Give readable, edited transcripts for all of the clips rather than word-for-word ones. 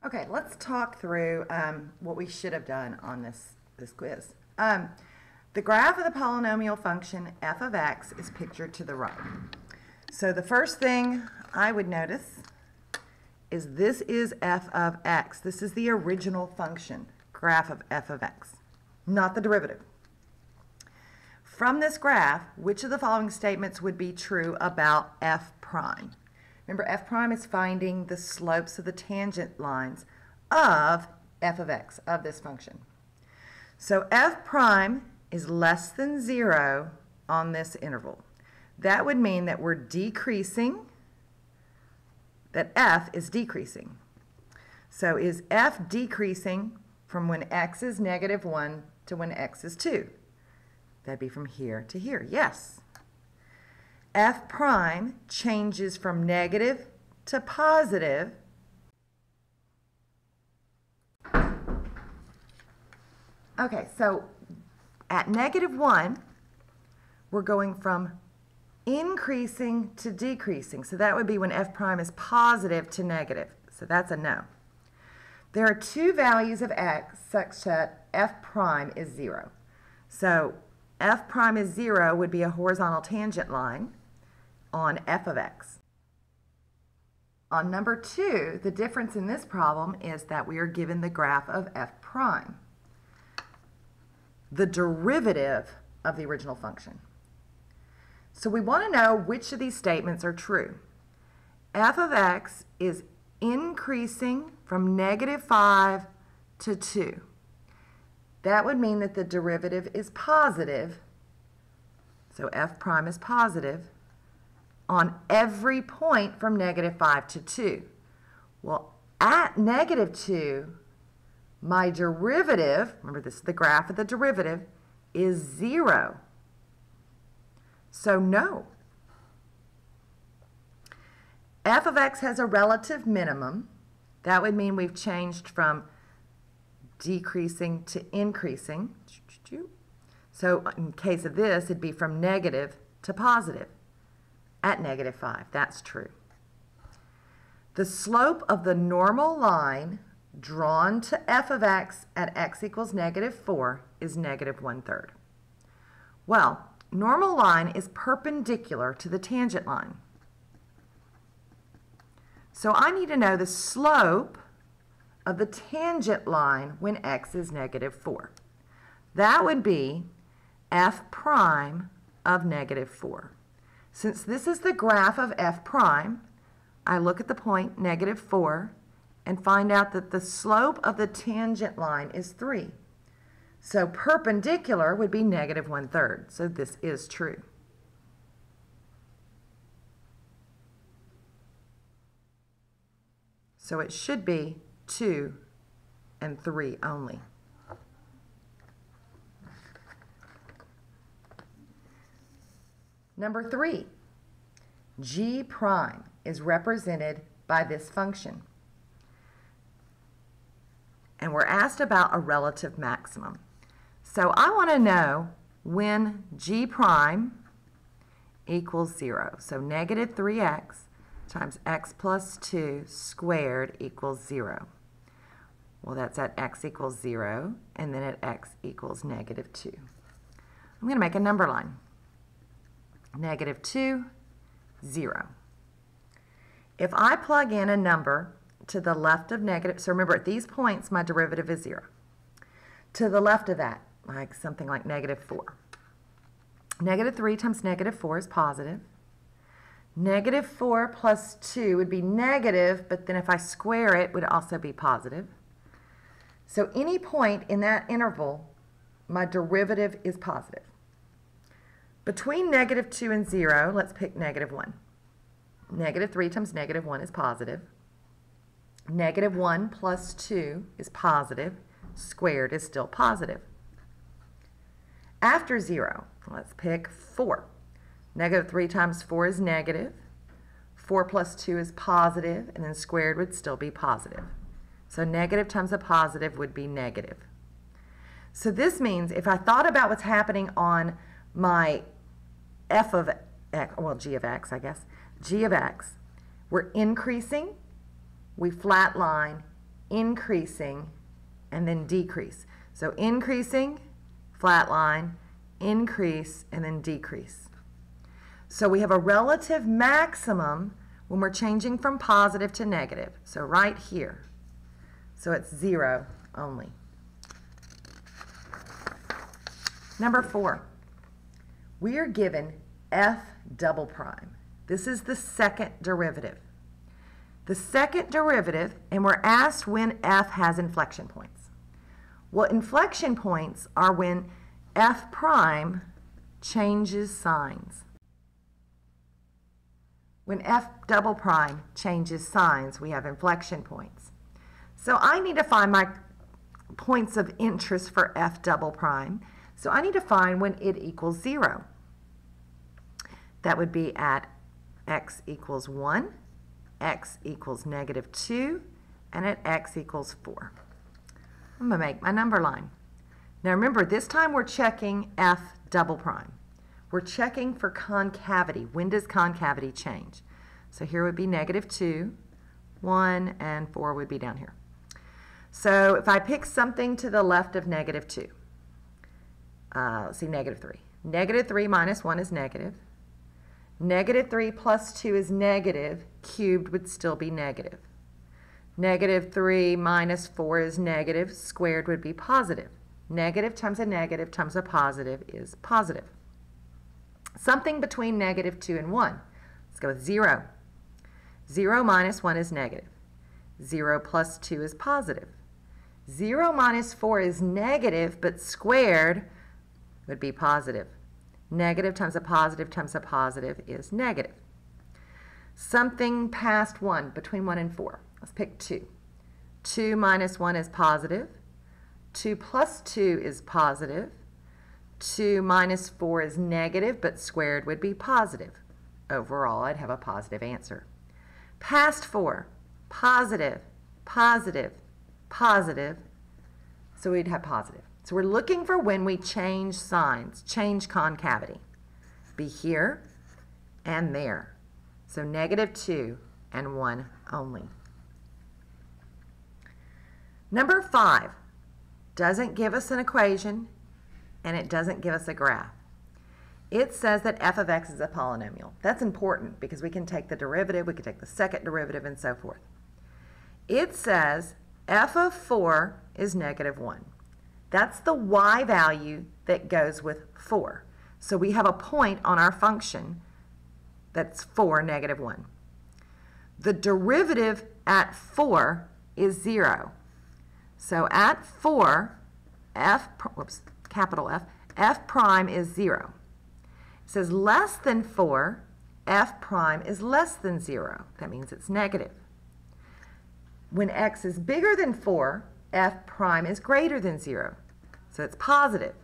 Okay, let's talk through what we should have done on this quiz. The graph of the polynomial function f of x is pictured to the right. So the first thing I would notice is this is f of x. This is the original function, graph of f of x, not the derivative. From this graph, which of the following statements would be true about f prime? Remember, f prime is finding the slopes of the tangent lines of f of x, of this function. So f prime is less than 0 on this interval. That would mean that we're decreasing, that f is decreasing. So is f decreasing from when x is -1 to when x is 2? That'd be from here to here, yes. F prime changes from negative to positive Okay, so at -1, we're going from increasing to decreasing. So that would be when f prime is positive to negative. So that's a no. There are two values of x such that f prime is 0. So f prime is 0 would be a horizontal tangent line on f of x. On number 2, the difference in this problem is that we are given the graph of f prime, the derivative of the original function. So we want to know which of these statements are true. F of x is increasing from -5 to 2. That would mean that the derivative is positive, so f prime is positive, on every point from -5 to 2. Well, at -2, my derivative, remember this is the graph of the derivative, is 0. So no. F of x has a relative minimum. That would mean we've changed from decreasing to increasing. So in case of this, it'd be from negative to positive at -5. That's true. The slope of the normal line drawn to f of x at x equals -4 is -1/3. Well, normal line is perpendicular to the tangent line. So I need to know the slope of the tangent line when x is -4. That would be f prime of -4. Since this is the graph of f prime, I look at the point -4 and find out that the slope of the tangent line is 3. So perpendicular would be -1/3. So this is true. So it should be 2 and 3 only. Number 3, g prime is represented by this function. And we're asked about a relative maximum. So I want to know when g prime equals 0. So -3x times x plus 2 squared equals 0. Well, that's at x equals 0, and then at x equals -2. I'm going to make a number line. -2, 0. If I plug in a number to the left of negative, so remember at these points my derivative is 0. To the left of that, like something like -4. -3 times -4 is positive. -4 plus 2 would be negative, but then if I square it, it would also be positive. So any point in that interval, my derivative is positive. Between -2 and 0, let's pick -1. -3 times -1 is positive. -1 plus 2 is positive. Squared is still positive. After 0, let's pick 4. -3 times 4 is negative. 4 plus 2 is positive, and then squared would still be positive. So negative times a positive would be negative. So this means if I thought about what's happening on my f of x, well, g of x, I guess, g of x, we're increasing, we flatline, increasing, and then decrease. So increasing, flat line, increase, and then decrease. So we have a relative maximum when we're changing from positive to negative. So right here. So it's 0 only. Number 4. We are given f double prime. This is the second derivative. The second derivative, and we're asked when f has inflection points. Well, inflection points are when f prime changes signs. When f double prime changes signs, we have inflection points. So I need to find my points of interest for f double prime. So I need to find when it equals 0. That would be at x equals 1, x equals -2, and at x equals 4. I'm going to make my number line. Now remember, this time we're checking f double prime. We're checking for concavity. When does concavity change? So here would be -2, 1, and 4 would be down here. So if I pick something to the left of -2, let's see, -3. -3 minus 1 is negative. -3 plus 2 is negative. Cubed would still be negative. -3 minus 4 is negative. Squared would be positive. Negative times a positive is positive. Something between -2 and 1. Let's go with 0. 0 minus 1 is negative. 0 plus 2 is positive. 0 minus 4 is negative, but squared would be positive. Negative times a positive is negative. Something past 1, between 1 and 4. Let's pick 2. 2 minus 1 is positive. 2 plus 2 is positive. 2 minus 4 is negative, but squared would be positive. Overall, I'd have a positive answer. Past 4, positive, positive, positive, so we'd have positive. So we're looking for when we change signs, change concavity. Be here and there. So -2 and 1 only. Number 5 doesn't give us an equation and it doesn't give us a graph. It says that f of x is a polynomial. That's important because we can take the derivative, we can take the second derivative, and so forth. It says f of 4 is -1. That's the y value that goes with 4. So we have a point on our function that's 4, -1. The derivative at 4 is 0. So at 4, capital F, f prime is 0. It says less than 4, f prime is less than 0. That means it's negative. When x is bigger than 4, f prime is greater than 0. So it's positive.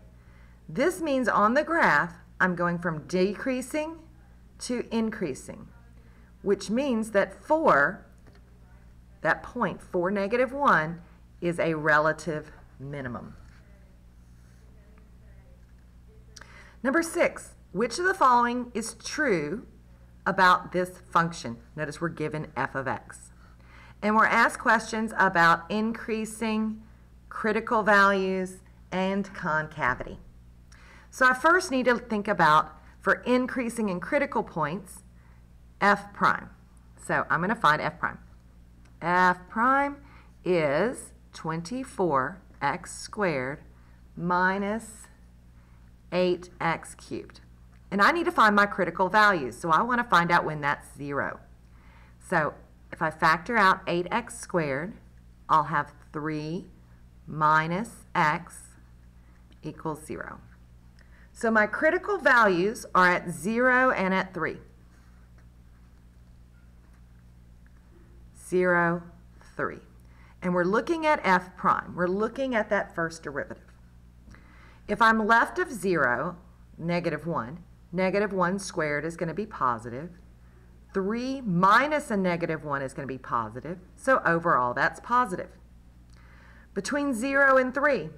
This means on the graph, I'm going from decreasing to increasing, which means that 4, that point, 4, -1, is a relative minimum. Number 6, which of the following is true about this function? Notice we're given f of x. And we're asked questions about increasing, critical values, and concavity. So I first need to think about, for increasing and critical points, f prime. So I'm going to find f prime. F prime is 24x squared minus 8x cubed. And I need to find my critical values, so I want to find out when that's 0. So if I factor out 8x squared, I'll have 3 minus x equals 0. So my critical values are at 0 and at 3. 0, 3. And we're looking at f prime. We're looking at that first derivative. If I'm left of 0, -1, -1 squared is going to be positive. 3 minus a -1 is going to be positive. So overall, that's positive. Between 0 and 3,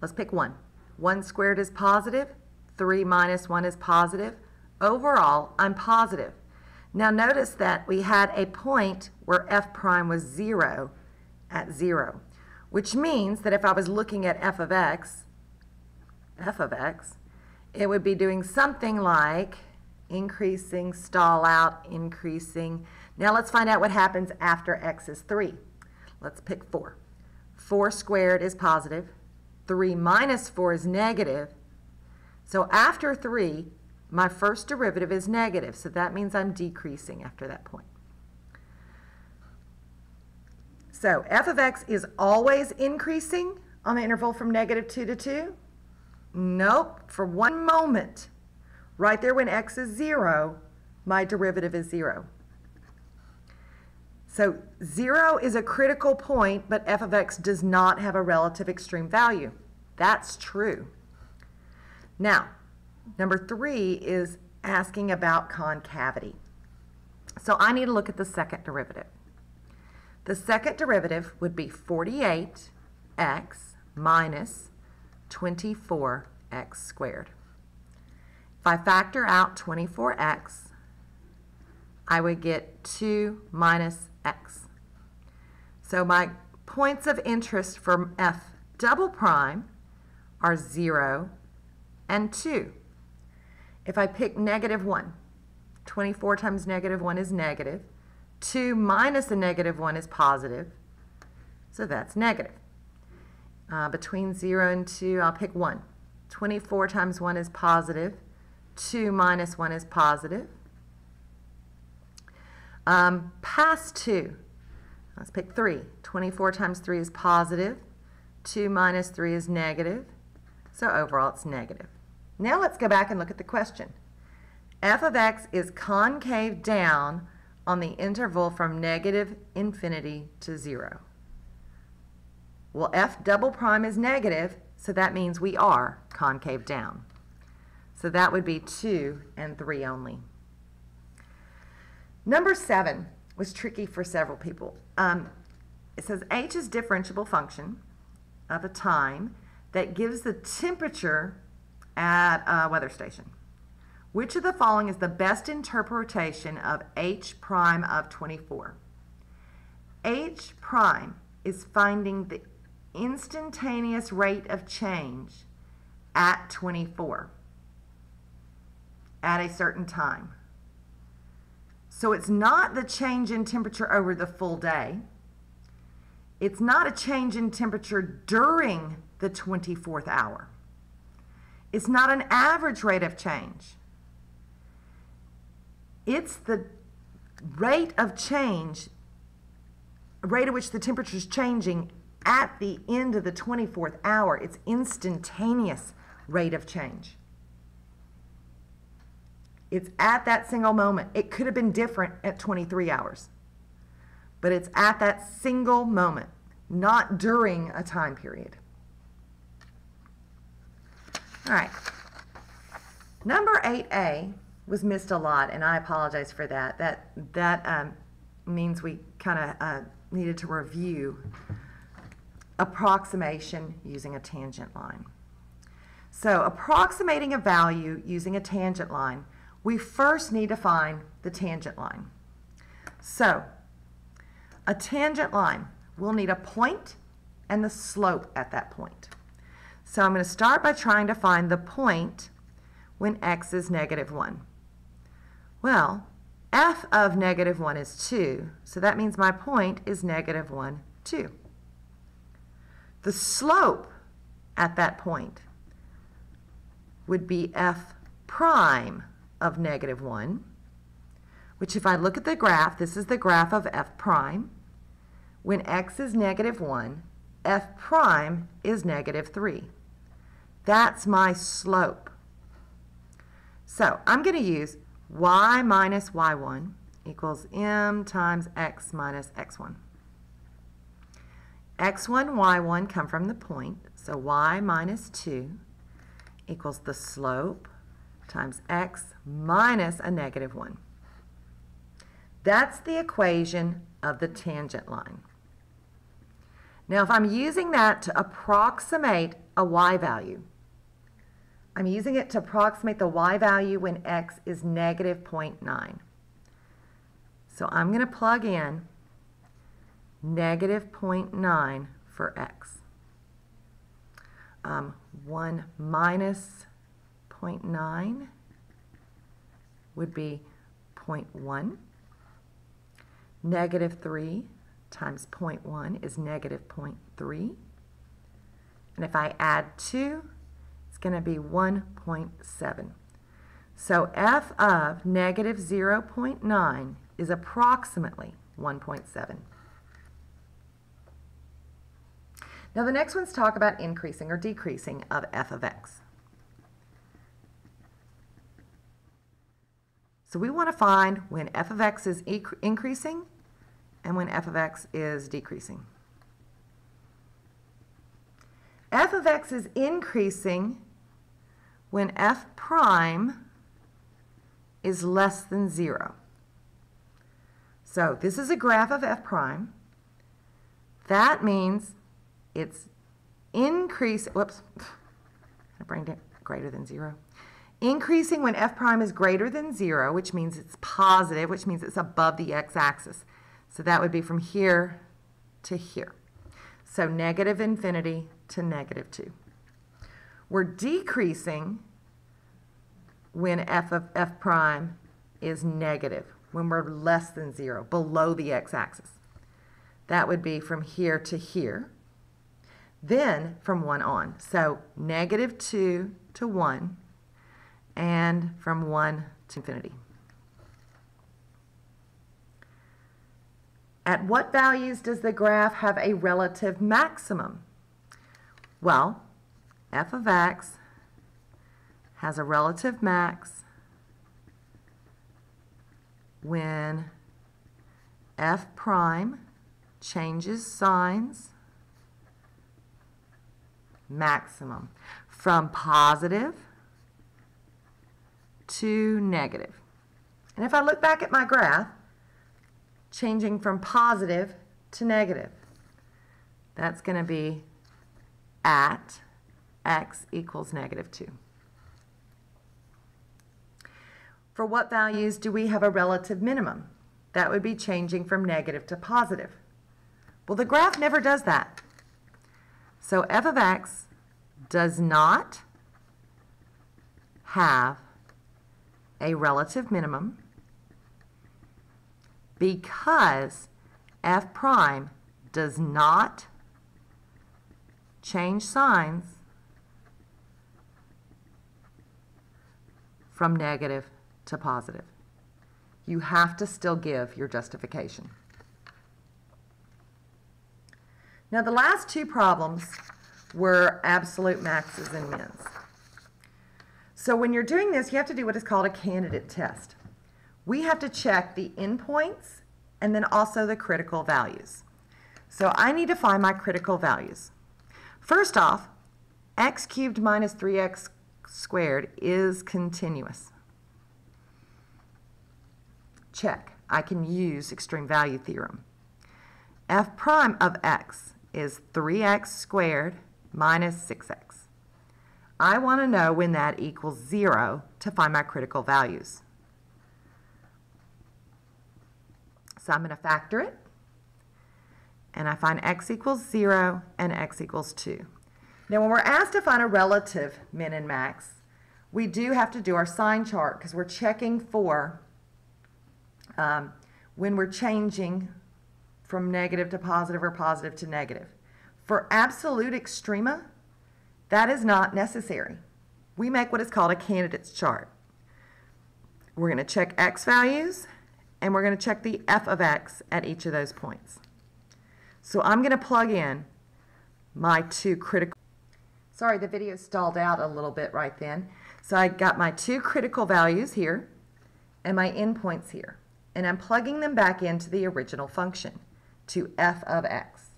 let's pick 1. 1 squared is positive. 3 minus 1 is positive. Overall, I'm positive. Now notice that we had a point where f prime was 0 at 0, which means that if I was looking at f of x, it would be doing something like increasing, stall out, increasing. Now let's find out what happens after x is 3. Let's pick 4. 4 squared is positive. 3 minus 4 is negative. So after 3, my first derivative is negative. So that means I'm decreasing after that point. So f of x is always increasing on the interval from -2 to 2? Nope. For one moment, right there when x is 0, my derivative is 0. So 0 is a critical point, but f of x does not have a relative extreme value. That's true. Now, number 3 is asking about concavity. So I need to look at the second derivative. The second derivative would be 48x minus 24x squared. If I factor out 24x, I would get 2 minus x. So my points of interest for f double prime are 0 and 2. If I pick -1, 24 times -1 is negative. 2 minus a -1 is positive. So that's negative. Between 0 and 2, I'll pick 1. 24 times 1 is positive. 2 minus 1 is positive. Past 2, let's pick 3. 24 times 3 is positive. 2 minus 3 is negative. So overall it's negative. Now let's go back and look at the question. F of x is concave down on the interval from -infinity to 0. Well, f double prime is negative, so that means we are concave down. So that would be 2 and 3 only. Number 7 was tricky for several people. It says h is differentiable function of a time that gives the temperature at a weather station. Which of the following is the best interpretation of h prime of 24? H prime is finding the instantaneous rate of change at 24 at a certain time. So it's not the change in temperature over the full day. It's not a change in temperature during the 24th hour. It's not an average rate of change. It's the rate of change, rate at which the temperature is changing at the end of the 24th hour. It's instantaneous rate of change. It's at that single moment. It could have been different at 23 hours, but it's at that single moment, not during a time period. All right. Number 8a was missed a lot, and I apologize for that. That means we kind of needed to review approximation using a tangent line. So approximating a value using a tangent line, we first need to find the tangent line. So a tangent line, we'll need a point and the slope at that point. So I'm going to start by trying to find the point when x is -1. Well, f of -1 is 2, so that means my point is -1, 2. The slope at that point would be f prime of -1, which if I look at the graph, this is the graph of f prime. When x is -1, f prime is -3. That's my slope. So I'm going to use y minus y1 equals m times x minus x1. x1, y1 come from the point, so y minus 2 equals the slope times x minus a -1. That's the equation of the tangent line. Now, if I'm using that to approximate a y value, I'm using it to approximate the y value when x is -0.9. So I'm going to plug in negative 0.9 for x. 1 minus 0.9 would be 0.1. Negative 3 times 0.1 is negative 0.3. And if I add 2, it's going to be 1.7. So f of negative 0.9 is approximately 1.7. Now the next one's talk about increasing or decreasing of f of x. So we want to find when f of x is increasing and when f of x is decreasing. F of x is increasing when f prime is less than 0. So this is a graph of f prime. That means it's increasing, whoops, greater than 0. Increasing when f prime is greater than 0, which means it's positive, which means it's above the x-axis. So that would be from here to here. So negative infinity to negative 2. We're decreasing when f of f prime is negative, when we're less than 0, below the x-axis. That would be from here to here. Then from 1 on. So negative 2 to 1, and from 1 to infinity. At what values does the graph have a relative maximum? Well, f of x has a relative max when f prime changes signs maximum from positive to negative. And if I look back at my graph, changing from positive to negative, that's going to be at x equals negative 2. For what values do we have a relative minimum? That would be changing from negative to positive. Well, the graph never does that. So f of x does not have a relative minimum because f prime does not change signs from negative to positive. You have to still give your justification. Now the last two problems were absolute maxes and mins. So when you're doing this, you have to do what is called a candidate test. We have to check the endpoints and then also the critical values. So I need to find my critical values. First off, x cubed minus 3x squared is continuous. Check. I can use extreme value theorem. F prime of x is 3x squared minus 6x. I want to know when that equals 0 to find my critical values. So I'm going to factor it, and I find x equals 0 and x equals 2. Now when we're asked to find a relative min and max, we do have to do our sign chart because we're checking for when we're changing from negative to positive or positive to negative. For absolute extrema, that is not necessary. We make what is called a candidates chart. We're going to check x values, and we're going to check the f of x at each of those points. So I'm going to plug in my two critical... Sorry, the video stalled out a little bit right then. So I got my two critical values here and my endpoints here. And I'm plugging them back into the original function, to f of x.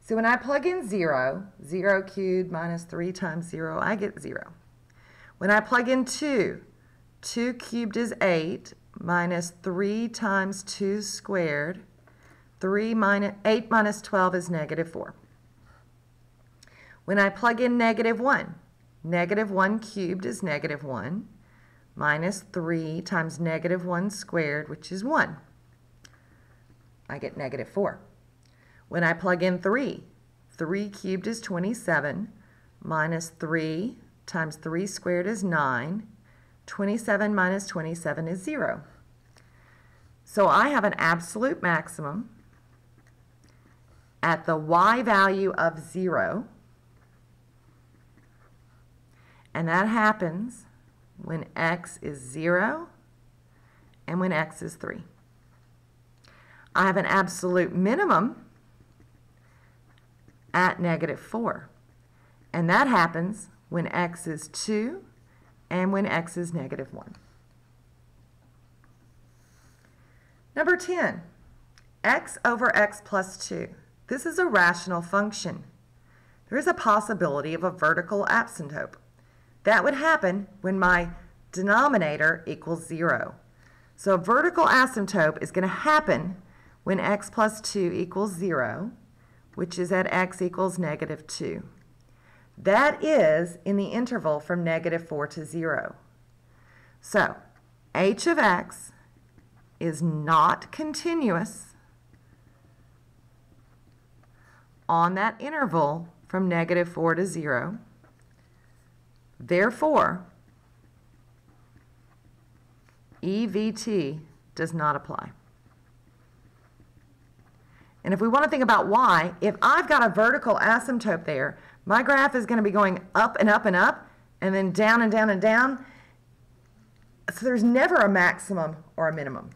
So when I plug in 0, 0 cubed minus 3 times 0, I get 0. When I plug in 2, 2 cubed is 8, minus 3 times 2 squared, 8 minus 12 is negative 4. When I plug in negative 1, negative 1 cubed is negative 1, minus 3 times negative 1 squared, which is 1. I get negative 4. When I plug in 3, 3 cubed is 27, minus 3 times 3 squared is 9. 27 minus 27 is 0. So I have an absolute maximum at the y value of 0, and that happens when x is 0 and when x is 3. I have an absolute minimum at negative 4, and that happens when x is 2 and when x is negative 1. Number 10, x over x plus 2. This is a rational function. There is a possibility of a vertical asymptote. That would happen when my denominator equals 0. So a vertical asymptote is going to happen when x plus 2 equals 0, which is at x equals negative 2. That is in the interval from negative 4 to 0. So h of x is not continuous on that interval from negative 4 to 0. Therefore, EVT does not apply. And if we want to think about why, if I've got a vertical asymptote there, my graph is going to be going up and up and up, and then down and down and down. So there's never a maximum or a minimum.